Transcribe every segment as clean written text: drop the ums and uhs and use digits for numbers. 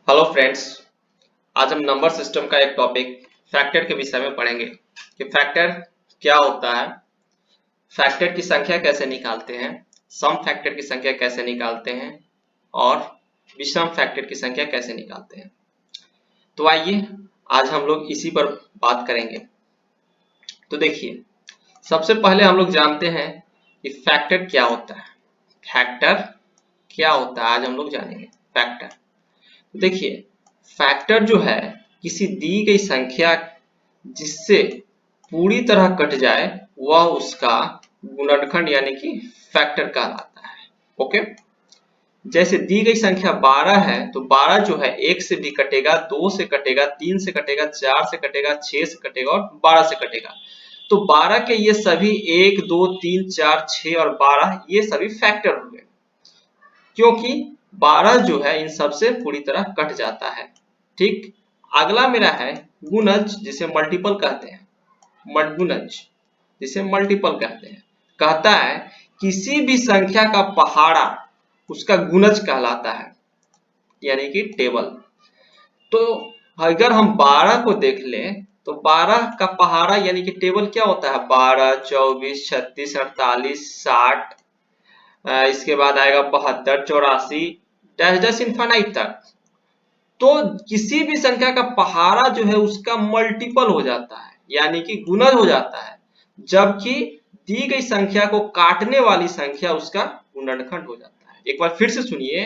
Hello friends. आज हम number system का एक टॉपिक फैक्टर के विषय में पढ़ेंगे कि फैक्टर क्या होता है, फैक्टर की संख्या कैसे निकालते हैं, सम फैक्टर की संख्या कैसे निकालते हैं और विषम फैक्टर की संख्या कैसे निकालते हैं। तो आइए आज हम लोग इसी पर बात करेंगे। तो देखिए, सबसे पहले हम लोग जानते हैं कि फैक्टर क्या होता है। फैक्टर क्या होता है आज हम लोग जानेंगे। फैक्टर देखिए, फैक्टर जो है किसी दी गई संख्या जिससे पूरी तरह कट जाए वह उसका गुणनखंड यानी कि फैक्टर कहलाता है। ओके, जैसे दी गई संख्या 12 है तो 12 जो है 1 से भी कटेगा, 2 से कटेगा, 3 से कटेगा, 4 से कटेगा, 6 से कटेगा और 12 से कटेगा। तो 12 के ये सभी 1, 2, 3, 4, 6 और 12 ये सभी फैक्टर हुए, क्योंकि 12 जो है इन सब से पूरी तरह कट जाता है। ठीक, अगला मेरा है गुणज जिसे मल्टीपल कहते हैं। गुणज जिसे मल्टीपल कहते हैं, कहता है किसी भी संख्या का पहाड़ा उसका गुणज कहलाता है यानी कि टेबल। तो अगर हम 12 को देख लें तो 12 का पहाड़ा यानी कि टेबल क्या होता है, 12, 24, 36, 48, 60, इसके बाद आएगा 72, 84 डैश डैश इनफाइनाइट तक। तो किसी भी संख्या का पहाड़ा जो है उसका मल्टीपल हो जाता है यानी कि गुणज हो जाता है, जबकि दी गई संख्या को काटने वाली संख्या उसका गुणनखंड हो जाता है। एक बार फिर से सुनिए,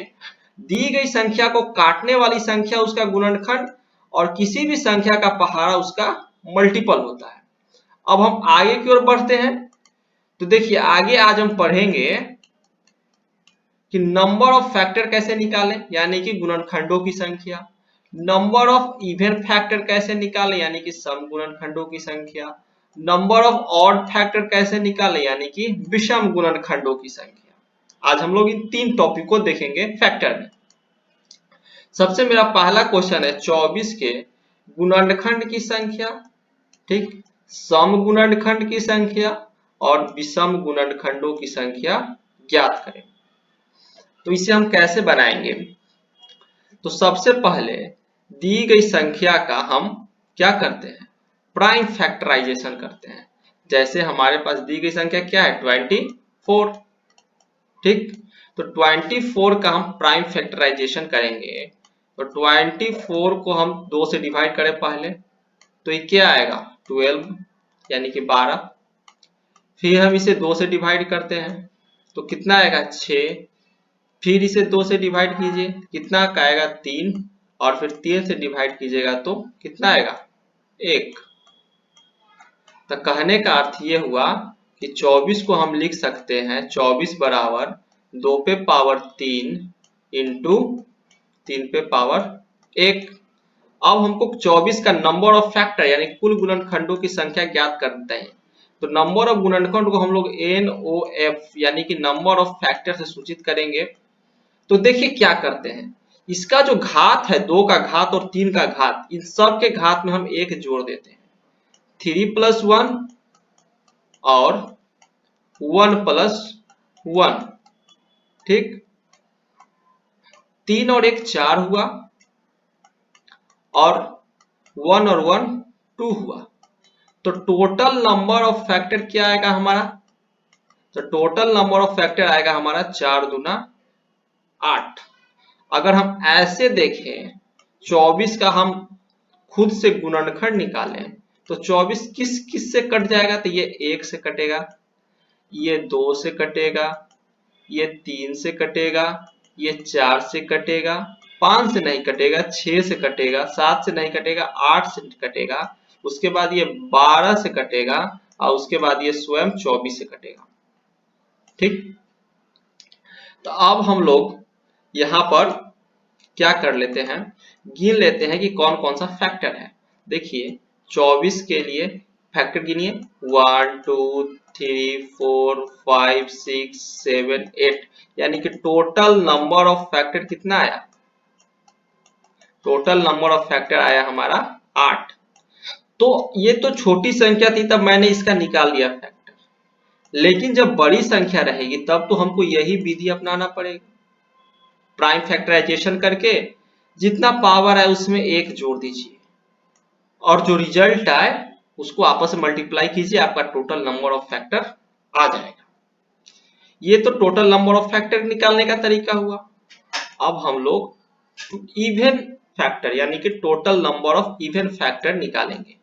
दी गई संख्या को काटने वाली संख्या उसका गुणनखंड और किसी भी संख्या का पहाड़ा उसका मल्टीपल होता है। अब हम आगे की ओर बढ़ते हैं। तो देखिए, आगे आज हम पढ़ेंगे कि नंबर ऑफ फैक्टर कैसे निकालें यानी कि गुणनखंडों की संख्या, नंबर ऑफ इवन फैक्टर कैसे निकालें यानी कि सम गुणनखंडों की संख्या, नंबर ऑफ ऑड फैक्टर कैसे निकालें यानी कि विषम गुणनखंडों की संख्या। आज हम लोग इन तीन टॉपिक को देखेंगे फैक्टर में। सबसे मेरा पहला क्वेश्चन है 24 के गुणनखंड की संख्या, ठीक, सम गुणनखंड की संख्या और विषम गुणनखंडों की संख्या ज्ञात करें। तो इसे हम कैसे बनाएंगे? तो सबसे पहले दी गई संख्या का हम क्या करते हैं, प्राइम फैक्टराइजेशन करते हैं। जैसे हमारे पास दी गई संख्या क्या है, 24। ठीक, तो 24 का हम प्राइम फैक्टराइजेशन करेंगे। तो 24 को हम 2 से डिवाइड करें पहले, तो ये क्या आएगा, 12 यानी कि 12। फिर हम इसे 2 से डिवाइड करते हैं तो कितना आएगा, 6। फिर इसे 2 से डिवाइड कीजिए, कितना का आएगा, 3। और फिर 3 से डिवाइड कीजिएगा तो कितना आएगा, 1। तो कहने का अर्थ ये हुआ कि 24 को हम लिख सकते हैं 24 बराबर 2 पे पावर 3 इंटू 3 पे पावर 1। अब हमको 24 का नंबर ऑफ फैक्टर यानी कुल गुणनखंडों की संख्या ज्ञात करते हैं। तो नंबर ऑफ गुणनखंड को हम लोग NOF यानी कि नंबर ऑफ फैक्टर से सूचित करेंगे। तो देखिए क्या करते हैं, इसका जो घात है, 2 का घात और 3 का घात, इन सब के घात में हम 1 जोड़ देते हैं। 3 + 1 और 1 + 1, ठीक, 3 और 1 4 हुआ और 1 और 1 2 हुआ। तो टोटल नंबर ऑफ फैक्टर क्या आएगा हमारा, तो टोटल नंबर ऑफ फैक्टर आएगा हमारा 4 दूना 8। अगर हम ऐसे देखें 24 का हम खुद से गुणनखंड निकालें तो 24 किस किस से कट जाएगा, तो ये 1 से कटेगा, ये 2 से कटेगा, ये 3 से कटेगा, ये 4 से कटेगा, 5 से नहीं कटेगा, 6 से कटेगा, 7 से नहीं कटेगा, 8 से कटेगा, उसके बाद ये 12 से कटेगा और उसके बाद ये स्वयं 24 से कटेगा। ठीक, तो अब हम लोग यहाँ पर क्या कर लेते हैं, गिन लेते हैं कि कौन कौन सा फैक्टर है। देखिए 24 के लिए फैक्टर गिनिए, 1 2 3 4 5 6 7 8 यानी कि टोटल नंबर ऑफ फैक्टर कितना आया, टोटल नंबर ऑफ फैक्टर आया हमारा 8। तो ये तो छोटी संख्या थी तब मैंने इसका निकाल लिया फैक्टर, लेकिन जब बड़ी संख्या रहेगी तब तो हमको यही विधि अपनाना पड़ेगा, प्राइम फैक्टराइजेशन करके जितना पावर है उसमें एक जोड़ दीजिए और जो रिजल्ट आए उसको आपस में मल्टीप्लाई कीजिए, आपका टोटल नंबर ऑफ फैक्टर आ जाएगा। ये तो टोटल नंबर ऑफ फैक्टर निकालने का तरीका हुआ। अब हम लोग इवन फैक्टर यानी कि total number of even factor निकालेंगे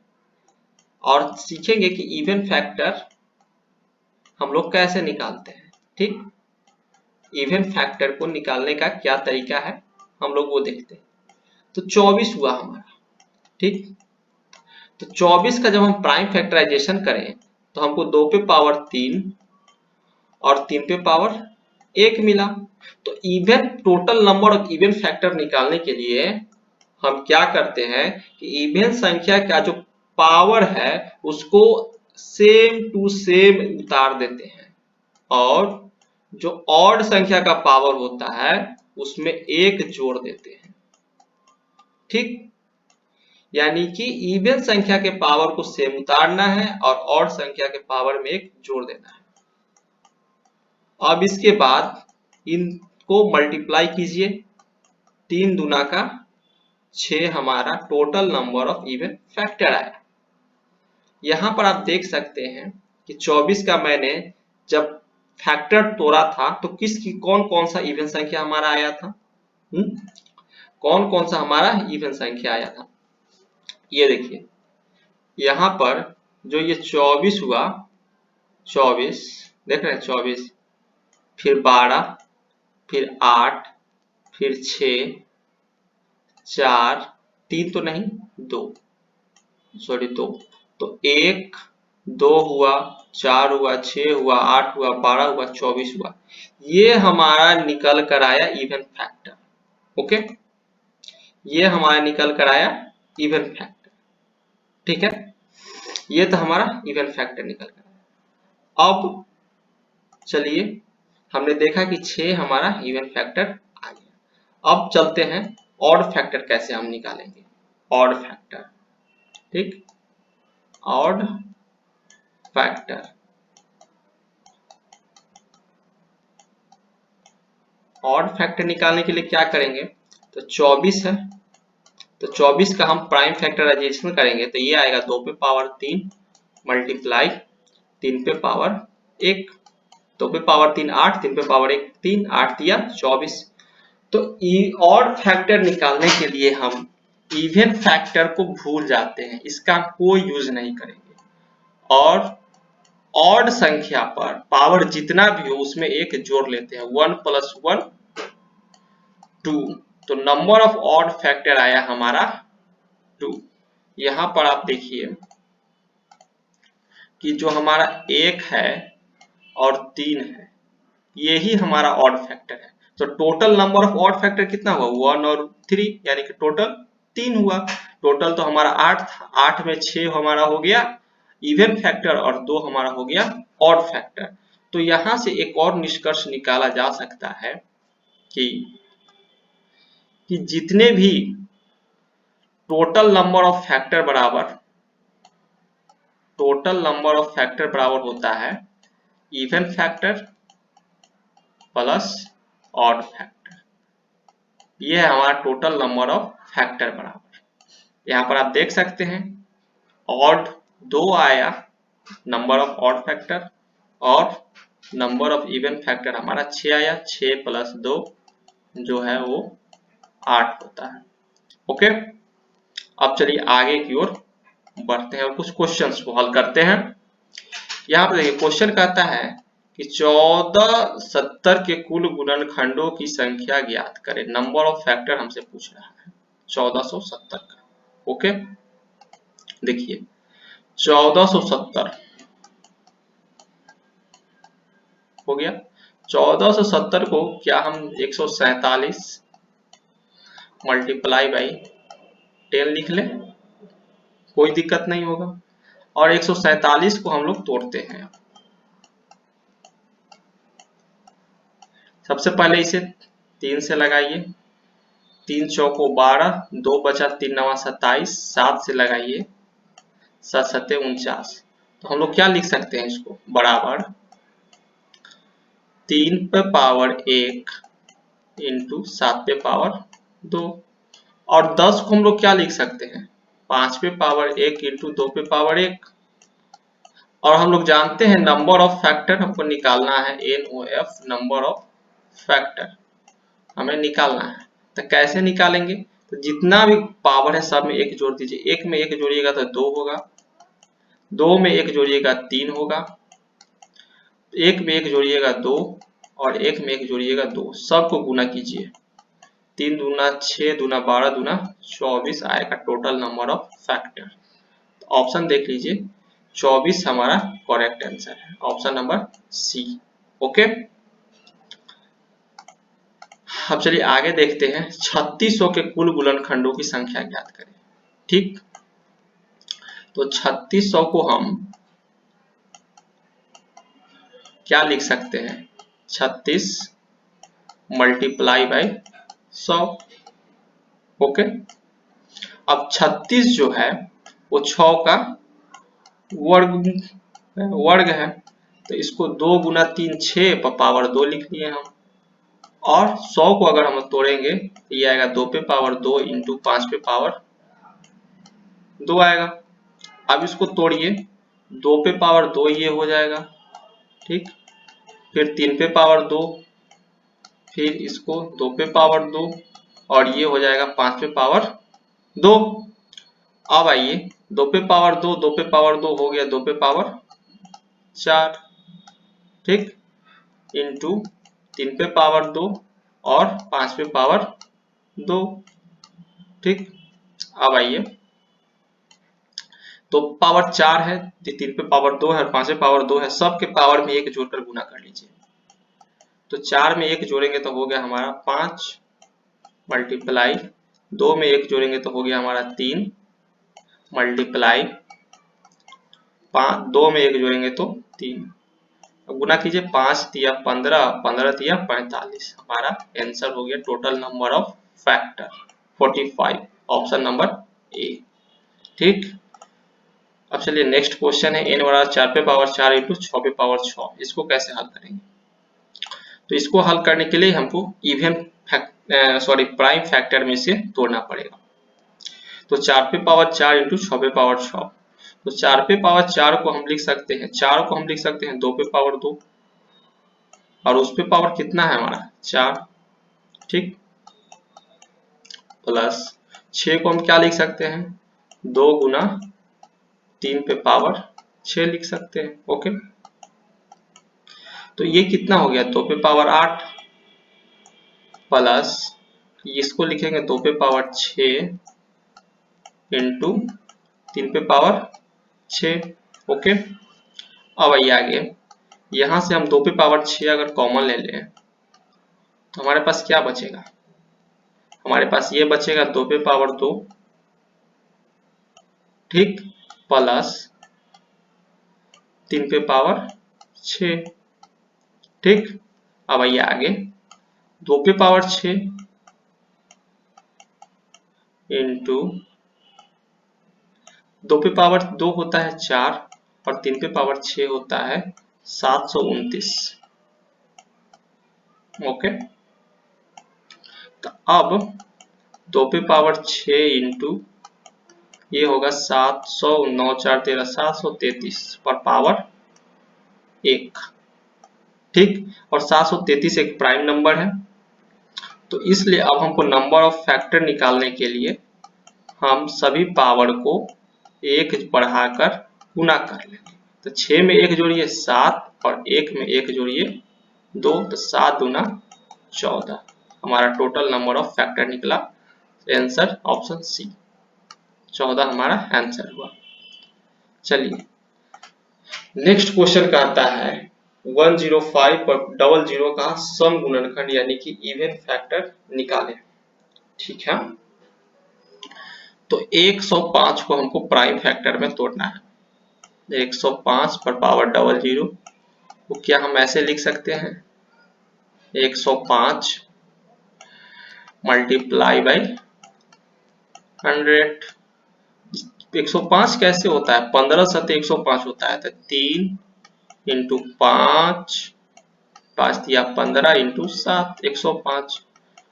और सीखेंगे कि इवन फैक्टर हम लोग कैसे निकालते हैं। ठीक, इवन फैक्टर को निकालने का क्या तरीका है हम लोग वो देखते हैं। तो 24 हुआ हमारा। ठीक, तो 24 का जब हम प्राइम फैक्टराइजेशन करें तो हमको 2 पे पावर 3 और 3 पे पावर 1 मिला। तो even total number of even factor निकालने के लिए हम क्या करते हैं कि इवन संख्या का जो पावर है उसको सेम टू सेम उतार देते हैं और जो ऑड संख्या का पावर होता है उसमें एक जोड़ देते हैं। ठीक, यानी कि इवन संख्या के पावर को सेम उतारना है और ऑड संख्या के पावर में एक जोड़ देना है। अब इसके बाद इनको मल्टीप्लाई कीजिए, 3 दूना का 6 हमारा total number of even factor आया। यहां पर आप देख सकते हैं कि 24 का मैंने जब फैक्टर तोड़ा था तो कौन कौन सा इवन संख्या हमारा आया था, कौन कौन सा हमारा इवन संख्या आया था। ये देखिए यहां पर जो ये 24 हुआ, 24 देख रहे हैं, 24 फिर 12 फिर 8 फिर 6 4 3 तो नहीं 2 सॉरी 2 तो 1 2 हुआ 4 हुआ 6 हुआ 8 हुआ 12 हुआ 24 हुआ। ये हमारा निकल कर आया इवन फैक्टर। ओके, ये हमारा निकल कर आया इवन फैक्टर। ठीक है, ये तो हमारा इवन फैक्टर निकल कर आया। अब चलिए हमने देखा कि 6 हमारा इवन फैक्टर आ गया। अब चलते हैं ऑड फैक्टर कैसे हम निकालेंगे। ऑड फैक्टर, ठीक, ऑड फैक्टर। ऑड फैक्टर निकालने के लिए क्या करेंगे, तो 24 है तो 24 का हम प्राइम फैक्टराइजेशन करेंगे तो ये आएगा 2 पे पावर 3 मल्टीप्लाई 3 पे पावर 1, 2 पे पावर 3 8, 3 पे पावर 1 3, 8 दिया 24। तो ऑड फैक्टर निकालने के लिए हम इवन फैक्टर को भूल जाते हैं, इसका कोई यूज नहीं करेंगे और ऑड संख्या पर पावर जितना भी हो उसमें एक जोड़ लेते हैं। 1 + 1 2, तो नंबर ऑफ ऑड फैक्टर आया हमारा 2। यहां पर आप देखिए कि जो हमारा 1 है और 3 है यही हमारा ऑड फैक्टर है। तो total number of odd factor कितना हुआ, 1 और 3 यानी कि टोटल 3 हुआ। टोटल तो हमारा 8 था, 8 में 6 हमारा हो गया इवन फैक्टर और 2 हमारा हो गया ऑड फैक्टर। तो यहां से एक और निष्कर्ष निकाला जा सकता है कि जितने भी टोटल नंबर ऑफ फैक्टर बराबर होता है even factor plus odd factor. ये है हमारा टोटल नंबर ऑफ फैक्टर बराबर। यहाँ पर आप देख सकते हैं ऑड 2 आया नंबर ऑफ ऑड फैक्टर और नंबर ऑफ इवन फैक्टर हमारा 6 आया। 6 + 2 जो है वो 8 होता है। ओके, अब चलिए आगे की ओर बढ़ते हैं और कुछ क्वेश्चंस को हल करते हैं। यहाँ पर देखिए क्वेश्चन कहता है कि 1470 के कुल गुणनखंडों की संख्या ज्ञात करें। नंबर ऑफ फैक्टर हमसे पूछ रहा है 1470 का। ओके, देखिए 1470 हो गया। 1470 को क्या हम 147 मल्टीप्लाई बाई 10 लिख लें, कोई दिक्कत नहीं होगा। और 147 को हम लोग तोड़ते हैं। सबसे पहले इसे 3 से लगाइए, 3 चौको 12, 2 बचा 3 नवा 27, 7 से लगाइए 7 सत्ते 49। तो हम लोग क्या लिख सकते हैं इसको, बराबर 3 पे पावर 1 इंटू 7 पे पावर 2। और 10 को हम लोग क्या लिख सकते हैं, 5 पे पावर 1 इंटू 2 पे पावर 1। और हम लोग जानते हैं नंबर ऑफ फैक्टर हमको निकालना है, NOF नंबर ऑफ फैक्टर हमें निकालना है। तो कैसे निकालेंगे, तो जितना भी पावर है सब में एक जोड़ दीजिए, एक में एक जोड़िएगा तो 2 होगा, 2 में एक जोड़िएगा 3 होगा, एक में एक जोड़िएगा 2 और एक में एक जोड़िएगा 2, सबको गुना कीजिए, 3 दूना 6 दूना 12 दूना 24 आएगा total number of factor. Option देख लीजिए, 24 हमारा करेक्ट आंसर है, ऑप्शन नंबर सी। ओके, अब चलिए आगे देखते हैं, 3600 के कुल गुणनखंडों की संख्या ज्ञात करें। ठीक, तो 3600 को हम क्या लिख सकते हैं, 36 मल्टीप्लाई बाई 100। ओके, अब 36 जो है वो 6 का वर्ग है, तो इसको 2 गुना 3 6 पर पावर 2 लिख लिए हम। और 100 को अगर हम तोड़ेंगे तो ये आएगा 2 पे पावर 2 इंटू 5 पे पावर 2 आएगा। अब इसको तोड़िए, 2 पे पावर 2 ये हो जाएगा, ठीक, फिर 3 पे पावर 2, फिर इसको 2 पे पावर 2 और ये हो जाएगा 5 पे पावर 2। अब आइए 2 पे पावर 2, 2 पे पावर 2 हो गया 2 पे पावर 4, ठीक, इंटू 3 पे पावर 2 और 5 पे पावर 2, ठीक। अब आइए, तो पावर 4 है, 3 पे पावर 2 है और 5 पे पावर 2 है, सबके पावर में 1 जोड़कर गुना कर लीजिए। तो 4 में 1 जोड़ेंगे तो हो गया हमारा 5 मल्टीप्लाई 2 में 1 जोड़ेंगे तो हो गया हमारा 3 मल्टीप्लाई 2 में 1 जोड़ेंगे तो 3। अब गुना कीजिए, 5 तिया 15, 15 तिया 45, हमारा आंसर हो गया total number of factor 45, option number A. ठीक, अब चलिए नेक्स्ट क्वेश्चन है, n बराबर 4 पे पावर 4 इंटू 6 पे पावर 6, इसको कैसे हल करेंगे। तो इसको हल करने के लिए हमको इवन प्राइम फैक्टर में से तोड़ना पड़ेगा। तो 4 पे पावर 4 इंटू 6 पे पावर 6, तो 4 पे पावर 4 को हम लिख सकते हैं, 4 को हम लिख सकते हैं 2 पे पावर 2 और उस पे पावर कितना है हमारा 4, ठीक, प्लस 6 को हम क्या लिख सकते हैं 2 गुना 3 पे पावर 6 लिख सकते हैं। ओके, तो ये कितना हो गया 2 पे पावर 8 प्लस इसको लिखेंगे 2 पे पावर 6 इंटू 3 पे पावर 6। ओके, अब आइए आगे, यहां से हम 2 पे पावर 6 अगर कॉमन ले लें तो हमारे पास क्या बचेगा, हमारे पास ये बचेगा 2 पे पावर 2, ठीक, प्लस 3 पे पावर 6, ठीक। अब आइए आगे, 2 पे पावर 6 इंटू 2 पे पावर 2 होता है 4 और 3 पे पावर 6 होता है 729। ओके, तो अब 2 पे पावर 6 इंटू ये होगा 700, 9 4 13 733 पर पावर 1, ठीक, और 733 एक प्राइम नंबर है, तो इसलिए अब हमको नंबर ऑफ फैक्टर निकालने के लिए हम सभी पावर को 1 बढ़ाकर गुना कर लेंगे। तो 6 में 1 जोड़िए 7 और 1 में 1 जोड़िए 2, तो 7 दूना 14, हमारा टोटल नंबर ऑफ फैक्टर निकला, आंसर ऑप्शन सी 14 हमारा आंसर हुआ। चलिए नेक्स्ट क्वेश्चन का आता है 105 और 00 का सम गुणनखंड यानी कि इवन फैक्टर निकालें। ठीक है, तो 105 को हमको प्राइम फैक्टर में तोड़ना है। 105 पर पावर 00 को क्या हम ऐसे लिख सकते हैं, 105 मल्टीप्लाई बाई 100। 105 कैसे होता है, 15 सत 105 होता है, तो 3 इंटू 5 5 दिया 15 इंटू 7 105,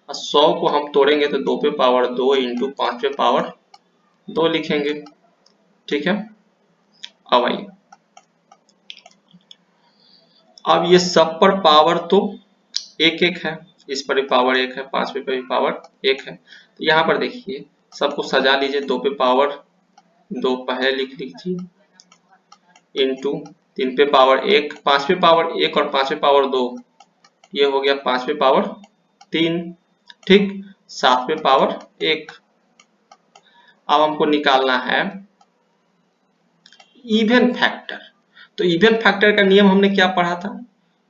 और 100 को हम तोड़ेंगे तो 2 पे पावर 2 इंटू 5 पे पावर 2 लिखेंगे। ठीक है, अब आइए, अब ये सब पर पावर तो एक एक है, इस पर भी पावर एक है, 5 पे भी पावर एक है। तो यहाँ पर देखिए सबको सजा लीजिए, 2 पे पावर 2 पहले लिख लीजिए इंटू 3 पे पावर 1, 5 पे पावर 1 और 5 पे पावर 2, ये हो गया 5 पे पावर 3। ठीक, 7 पे पावर 1। अब हमको निकालना है इवन फैक्टर। तो इवन फैक्टर का नियम हमने क्या पढ़ा था?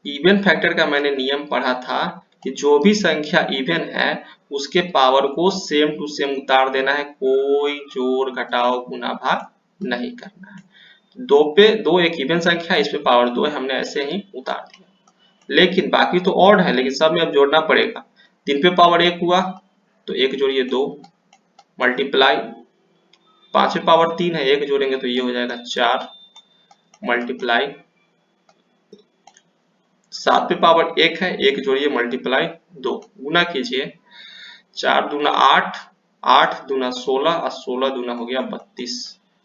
इवन फैक्टर का मैंने नियम पढ़ा था कि जो भी संख्या इवन है उसके पावर को सेम टू सेम उतार देना है, कोई जोड़ घटाव गुना भाग नहीं करना है। 2 पे 2 एक इवन संख्या, इस पे पावर 2 है, हमने ऐसे ही उतार दिया। लेकिन बाकी तो ऑड है, लेकिन सब में अब जोड़ना पड़ेगा। 3 पे पावर 1 हुआ तो 1 जोड़िए 2, मल्टीप्लाई 5 पे पावर 3 है, 1 जोड़ेंगे तो ये हो जाएगा 4, मल्टीप्लाई 7 पे पावर 1 है, 1 जोड़िए मल्टीप्लाई 2, गुना कीजिए 4 दूना 8, 8 दूना 16 और 16 दूना हो गया 32।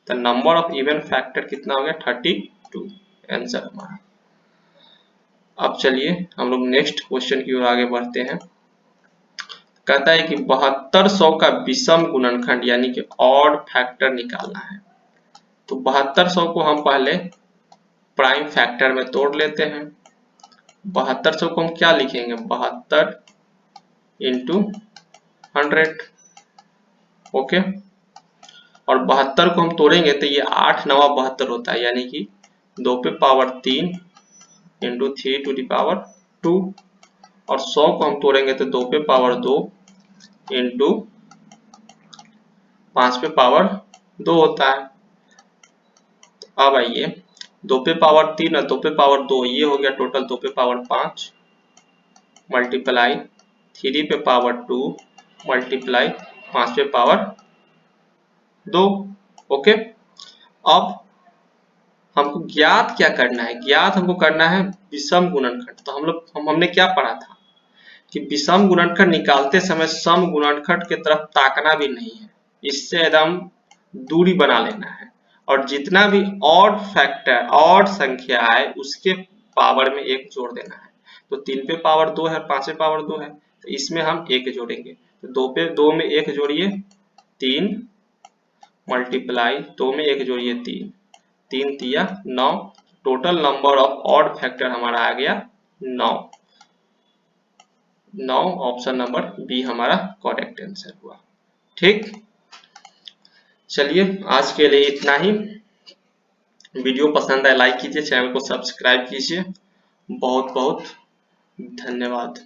तो नंबर ऑफ इवन फैक्टर कितना हो गया? 32, आंसर हमारा। अब चलिए हम लोग नेक्स्ट क्वेश्चन की ओर आगे बढ़ते हैं। कहता है कि 7200 का विषम गुणनखंड यानी कि ऑड फैक्टर निकालना है। तो 7200 को हम पहले प्राइम फैक्टर में तोड़ लेते हैं। 7200 को हम क्या लिखेंगे? 72 इंटू 100। ओके, और 72 को हम तोड़ेंगे तो ये 8 9 72 होता है, यानी कि 2 पे power 3 into 3 to the power 2। और 100 को हम तोड़ेंगे तो 2 पे पावर 2 इंटू 5 पे पावर 2 होता है। अब आइए, 2 पे पावर 3 और 2 पे पावर 2, ये हो गया टोटल 2 पे पावर 5, मल्टीप्लाई 3 पे पावर 2 मल्टीप्लाई 5 पे पावर 2। ओके, अब हमको ज्ञात क्या करना है? ज्ञात हमको करना है विषम गुणनखंड। तो हमने क्या पढ़ा था कि विषम गुणनखंड निकालते समय सम गुणनखंड की तरफ ताकना भी नहीं है, इससे एकदम दूरी बना लेना है। और जितना भी ऑड फैक्टर, ऑड संख्या है, उसके पावर में 1 जोड़ देना है। तो 3 पे पावर 2 है, 5 पे पावर 2 है, तो इसमें हम 1 जोड़ेंगे। तो 2 पे 2 में 1 जोड़िए 3, मल्टीप्लाई 2 में 1 जोड़िए 3, 3 तिया 9, total number of odd factor हमारा आ गया 9। 9, ऑप्शन नंबर बी हमारा करेक्ट आंसर हुआ। ठीक, चलिए आज के लिए इतना ही। वीडियो पसंद आए लाइक कीजिए, चैनल को सब्सक्राइब कीजिए। बहुत बहुत धन्यवाद।